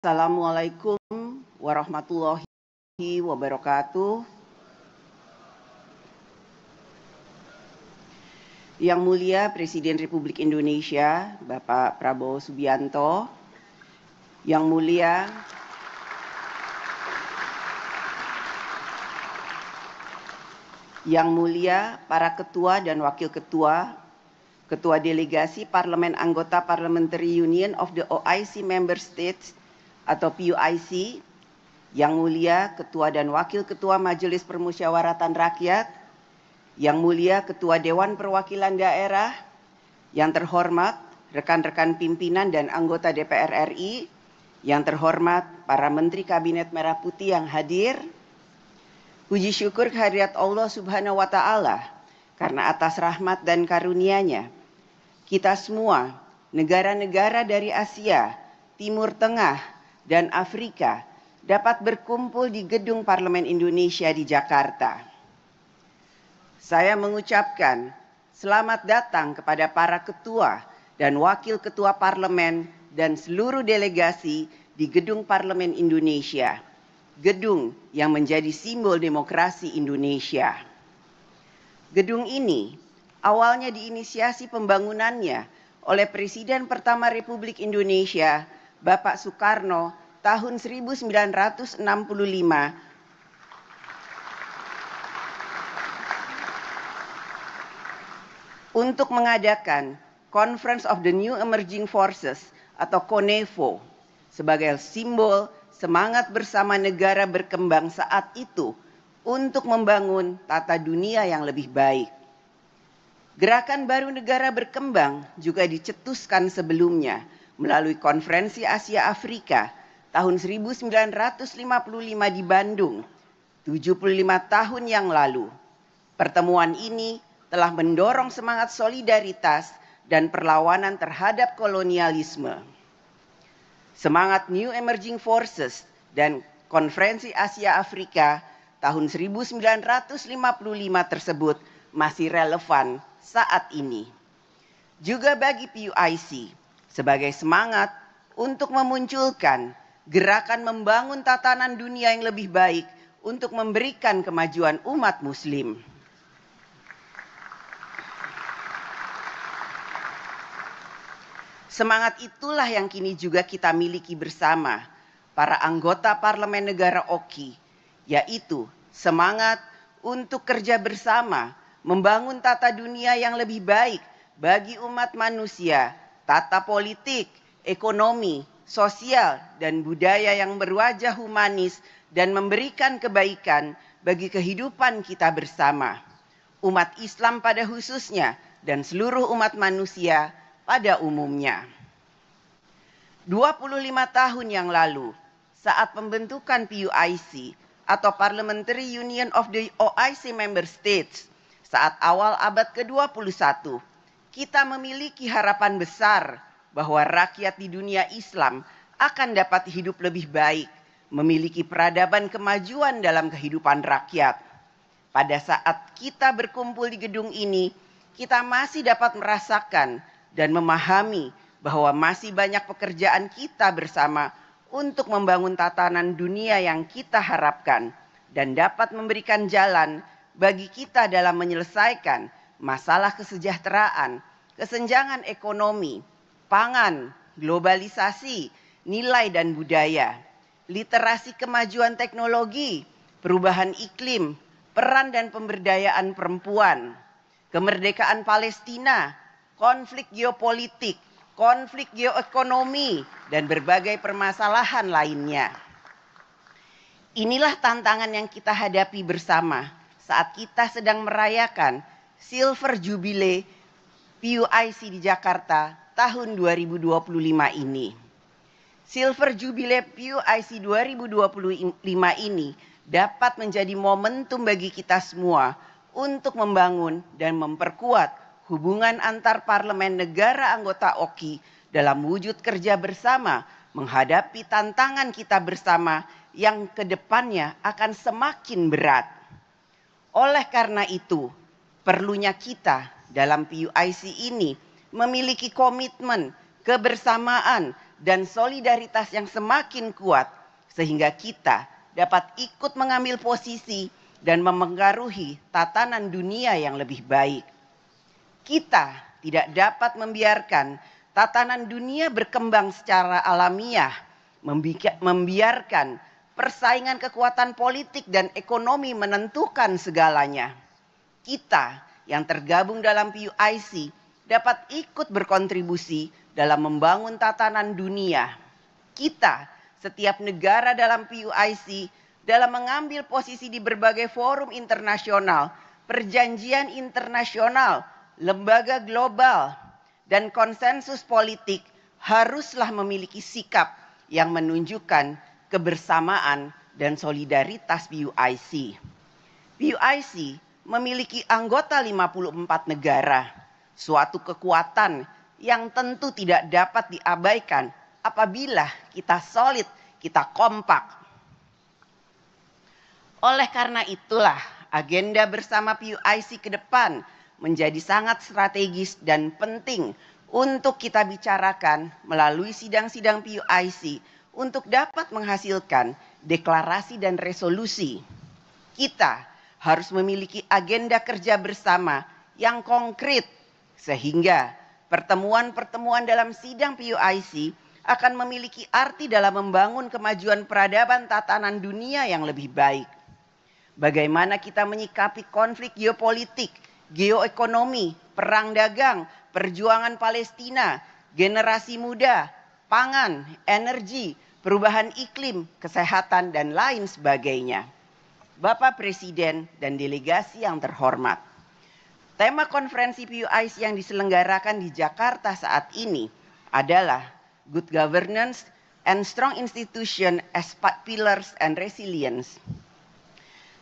Assalamualaikum warahmatullahi wabarakatuh. Yang mulia Presiden Republik Indonesia, Bapak Prabowo Subianto, yang mulia para ketua dan wakil ketua, ketua delegasi Parlemen Anggota Parliamentary Union of the OIC Member States atau PUIC, yang mulia Ketua dan Wakil Ketua Majelis Permusyawaratan Rakyat, yang mulia Ketua Dewan Perwakilan Daerah, yang terhormat rekan-rekan pimpinan dan anggota DPR RI, yang terhormat para Menteri Kabinet Merah Putih yang hadir, puji syukur kehadirat Allah Subhanahu wa Ta'ala karena atas rahmat dan karunia-Nya, kita semua, negara-negara dari Asia, Timur Tengah, dan Afrika dapat berkumpul di Gedung Parlemen Indonesia di Jakarta. Saya mengucapkan selamat datang kepada para ketua dan wakil ketua parlemen dan seluruh delegasi di Gedung Parlemen Indonesia, gedung yang menjadi simbol demokrasi Indonesia. Gedung ini awalnya diinisiasi pembangunannya oleh Presiden pertama Republik Indonesia, Bapak Soekarno, tahun 1965 untuk mengadakan Conference of the New Emerging Forces atau CONEFO sebagai simbol semangat bersama negara berkembang saat itu untuk membangun tata dunia yang lebih baik. Gerakan baru negara berkembang juga dicetuskan sebelumnya melalui Konferensi Asia Afrika tahun 1955 di Bandung, 75 tahun yang lalu. Pertemuan ini telah mendorong semangat solidaritas dan perlawanan terhadap kolonialisme. Semangat New Emerging Forces dan Konferensi Asia Afrika tahun 1955 tersebut masih relevan saat ini. Juga bagi PUIC, sebagai semangat untuk memunculkan gerakan membangun tatanan dunia yang lebih baik untuk memberikan kemajuan umat Muslim. Semangat itulah yang kini juga kita miliki bersama para anggota Parlemen Negara OKI, yaitu semangat untuk kerja bersama membangun tata dunia yang lebih baik bagi umat manusia, tata politik, ekonomi, sosial, dan budaya yang berwajah humanis dan memberikan kebaikan bagi kehidupan kita bersama. Umat Islam pada khususnya dan seluruh umat manusia pada umumnya. 25 tahun yang lalu, saat pembentukan PUIC atau Parliamentary Union of the OIC Member States, saat awal abad ke-21, kita memiliki harapan besar bahwa rakyat di dunia Islam akan dapat hidup lebih baik, memiliki peradaban kemajuan dalam kehidupan rakyat. Pada saat kita berkumpul di gedung ini, kita masih dapat merasakan dan memahami bahwa masih banyak pekerjaan kita bersama untuk membangun tatanan dunia yang kita harapkan dan dapat memberikan jalan bagi kita dalam menyelesaikan masalah kesejahteraan, kesenjangan ekonomi, pangan, globalisasi, nilai dan budaya, literasi kemajuan teknologi, perubahan iklim, peran dan pemberdayaan perempuan, kemerdekaan Palestina, konflik geopolitik, konflik geoekonomi, dan berbagai permasalahan lainnya. Inilah tantangan yang kita hadapi bersama saat kita sedang merayakan Silver Jubilee PUIC di Jakarta tahun 2025 ini. Silver Jubilee PUIC 2025 ini dapat menjadi momentum bagi kita semua untuk membangun dan memperkuat hubungan antar parlemen negara anggota OKI dalam wujud kerja bersama menghadapi tantangan kita bersama yang kedepannya akan semakin berat. Oleh karena itu, perlunya kita dalam PUIC ini memiliki komitmen, kebersamaan, dan solidaritas yang semakin kuat sehingga kita dapat ikut mengambil posisi dan memengaruhi tatanan dunia yang lebih baik. Kita tidak dapat membiarkan tatanan dunia berkembang secara alamiah, membiarkan persaingan kekuatan politik dan ekonomi menentukan segalanya. Kita yang tergabung dalam PUIC dapat ikut berkontribusi dalam membangun tatanan dunia. Kita, setiap negara dalam PUIC, dalam mengambil posisi di berbagai forum internasional, perjanjian internasional, lembaga global, dan konsensus politik haruslah memiliki sikap yang menunjukkan kebersamaan dan solidaritas PUIC. PUIC memiliki anggota 54 negara, suatu kekuatan yang tentu tidak dapat diabaikan apabila kita solid, kita kompak. Oleh karena itulah agenda bersama PUIC ke depan menjadi sangat strategis dan penting untuk kita bicarakan melalui sidang-sidang PUIC untuk dapat menghasilkan deklarasi dan resolusi. Kita harus memiliki agenda kerja bersama yang konkret sehingga pertemuan-pertemuan dalam sidang PUIC akan memiliki arti dalam membangun kemajuan peradaban tatanan dunia yang lebih baik. Bagaimana kita menyikapi konflik geopolitik, geoekonomi, perang dagang, perjuangan Palestina, generasi muda, pangan, energi, perubahan iklim, kesehatan, dan lain sebagainya. Bapak Presiden dan delegasi yang terhormat, tema konferensi PUIC yang diselenggarakan di Jakarta saat ini adalah Good Governance and Strong Institution as Pillars and Resilience.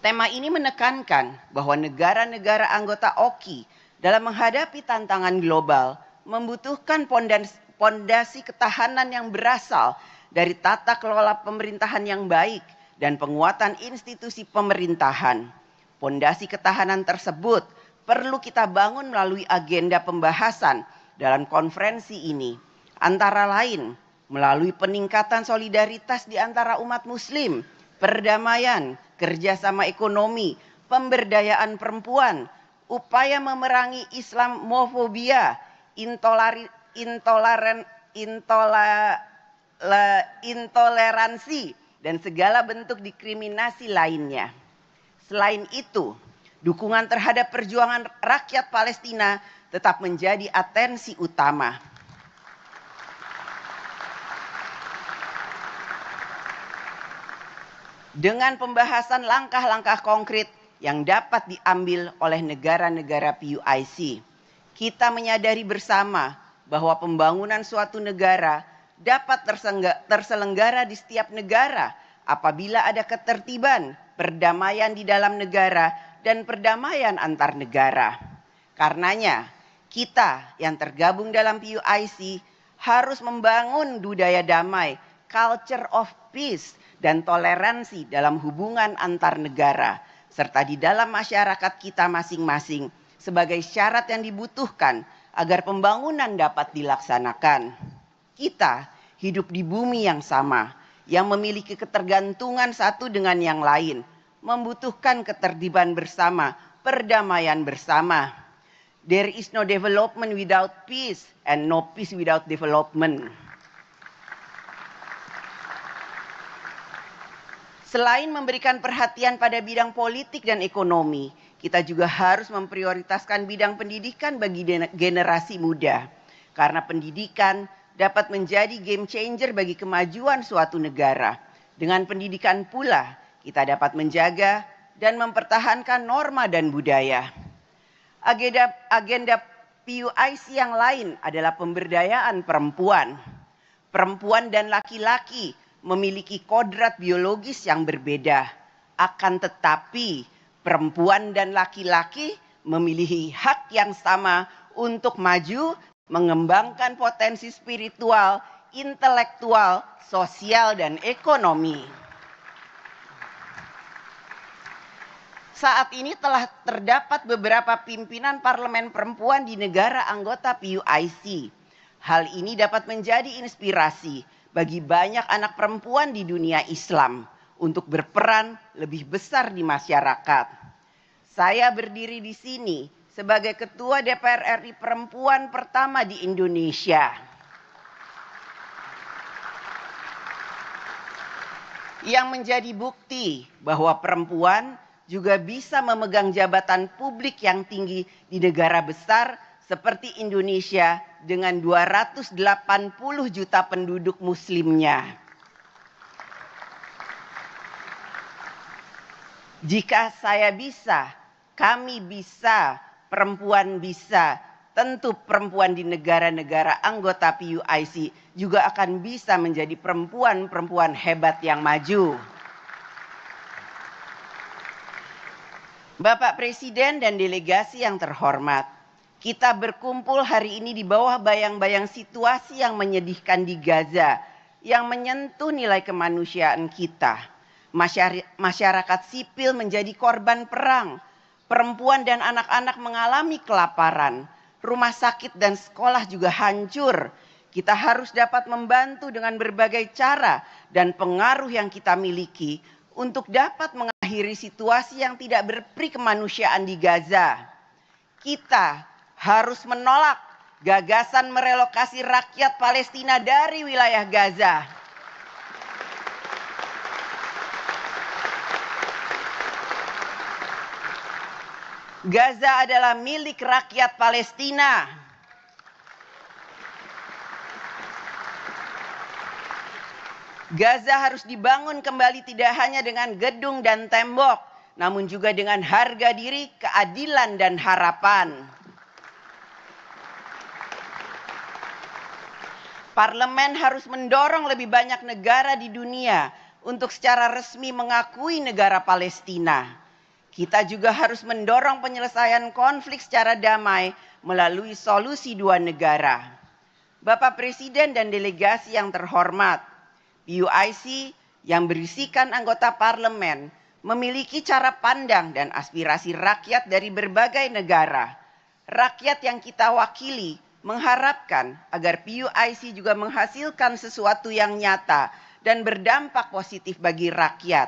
Tema ini menekankan bahwa negara-negara anggota OKI dalam menghadapi tantangan global membutuhkan pondasi ketahanan yang berasal dari tata kelola pemerintahan yang baik dan penguatan institusi pemerintahan. Pondasi ketahanan tersebut perlu kita bangun melalui agenda pembahasan dalam konferensi ini. Antara lain melalui peningkatan solidaritas di antara umat muslim, perdamaian, kerjasama ekonomi, pemberdayaan perempuan, upaya memerangi Islamofobia, intoleransi, dan segala bentuk diskriminasi lainnya. Selain itu, dukungan terhadap perjuangan rakyat Palestina tetap menjadi atensi utama. Dengan pembahasan langkah-langkah konkret yang dapat diambil oleh negara-negara PUIC, kita menyadari bersama bahwa pembangunan suatu negara dapat terselenggara di setiap negara apabila ada ketertiban, perdamaian di dalam negara, dan perdamaian antar negara. Karenanya, kita yang tergabung dalam PUIC harus membangun budaya damai, culture of peace, dan toleransi dalam hubungan antar negara, serta di dalam masyarakat kita masing-masing sebagai syarat yang dibutuhkan agar pembangunan dapat dilaksanakan. Kita hidup di bumi yang sama, yang memiliki ketergantungan satu dengan yang lain, membutuhkan ketertiban bersama, perdamaian bersama. There is no development without peace and no peace without development. Selain memberikan perhatian pada bidang politik dan ekonomi, kita juga harus memprioritaskan bidang pendidikan bagi generasi muda. Karena pendidikan dapat menjadi game changer bagi kemajuan suatu negara. Dengan pendidikan pula, kita dapat menjaga dan mempertahankan norma dan budaya. Agenda PUIC yang lain adalah pemberdayaan perempuan. Perempuan dan laki-laki memiliki kodrat biologis yang berbeda. Akan tetapi perempuan dan laki-laki memiliki hak yang sama untuk maju, mengembangkan potensi spiritual, intelektual, sosial, dan ekonomi. Saat ini telah terdapat beberapa pimpinan parlemen perempuan di negara anggota PUIC. Hal ini dapat menjadi inspirasi bagi banyak anak perempuan di dunia Islam untuk berperan lebih besar di masyarakat. Saya berdiri di sini sebagai Ketua DPR RI perempuan pertama di Indonesia. Yang menjadi bukti bahwa perempuan juga bisa memegang jabatan publik yang tinggi di negara besar seperti Indonesia dengan 280 juta penduduk muslimnya. Jika saya bisa, kami bisa, perempuan bisa, tentu perempuan di negara-negara anggota PUIC juga akan bisa menjadi perempuan-perempuan hebat yang maju. Bapak Presiden dan delegasi yang terhormat, kita berkumpul hari ini di bawah bayang-bayang situasi yang menyedihkan di Gaza, yang menyentuh nilai kemanusiaan kita. Masyarakat sipil menjadi korban perang, perempuan dan anak-anak mengalami kelaparan, rumah sakit dan sekolah juga hancur. Kita harus dapat membantu dengan berbagai cara dan pengaruh yang kita miliki untuk dapat mengakhiri situasi yang tidak berperi kemanusiaan di Gaza. Kita harus menolak gagasan merelokasi rakyat Palestina dari wilayah Gaza. Gaza adalah milik rakyat Palestina. Gaza harus dibangun kembali tidak hanya dengan gedung dan tembok, namun juga dengan harga diri, keadilan, dan harapan. Parlemen harus mendorong lebih banyak negara di dunia untuk secara resmi mengakui negara Palestina. Kita juga harus mendorong penyelesaian konflik secara damai melalui solusi dua negara. Bapak Presiden dan delegasi yang terhormat, PUIC yang berisikan anggota parlemen memiliki cara pandang dan aspirasi rakyat dari berbagai negara. Rakyat yang kita wakili mengharapkan agar PUIC juga menghasilkan sesuatu yang nyata dan berdampak positif bagi rakyat.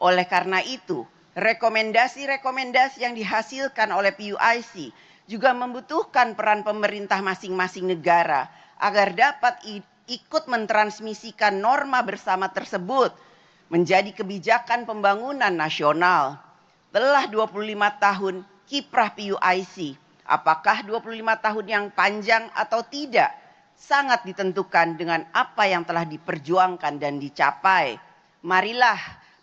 Oleh karena itu, rekomendasi-rekomendasi yang dihasilkan oleh PUIC juga membutuhkan peran pemerintah masing-masing negara agar dapat ikut mentransmisikan norma bersama tersebut menjadi kebijakan pembangunan nasional. Telah 25 tahun kiprah PUIC. Apakah 25 tahun yang panjang atau tidak? Sangat ditentukan dengan apa yang telah diperjuangkan dan dicapai. Marilah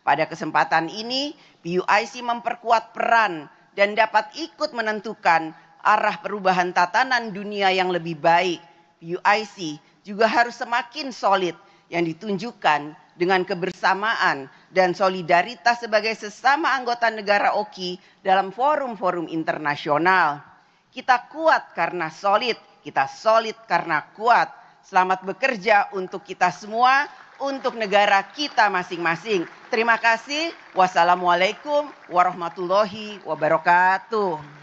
pada kesempatan ini PUIC memperkuat peran dan dapat ikut menentukan arah perubahan tatanan dunia yang lebih baik. PUIC juga harus semakin solid yang ditunjukkan dengan kebersamaan dan solidaritas sebagai sesama anggota negara OKI dalam forum-forum internasional. Kita kuat karena solid, kita solid karena kuat. Selamat bekerja untuk kita semua, untuk negara kita masing-masing. Terima kasih. Wassalamualaikum warahmatullahi wabarakatuh.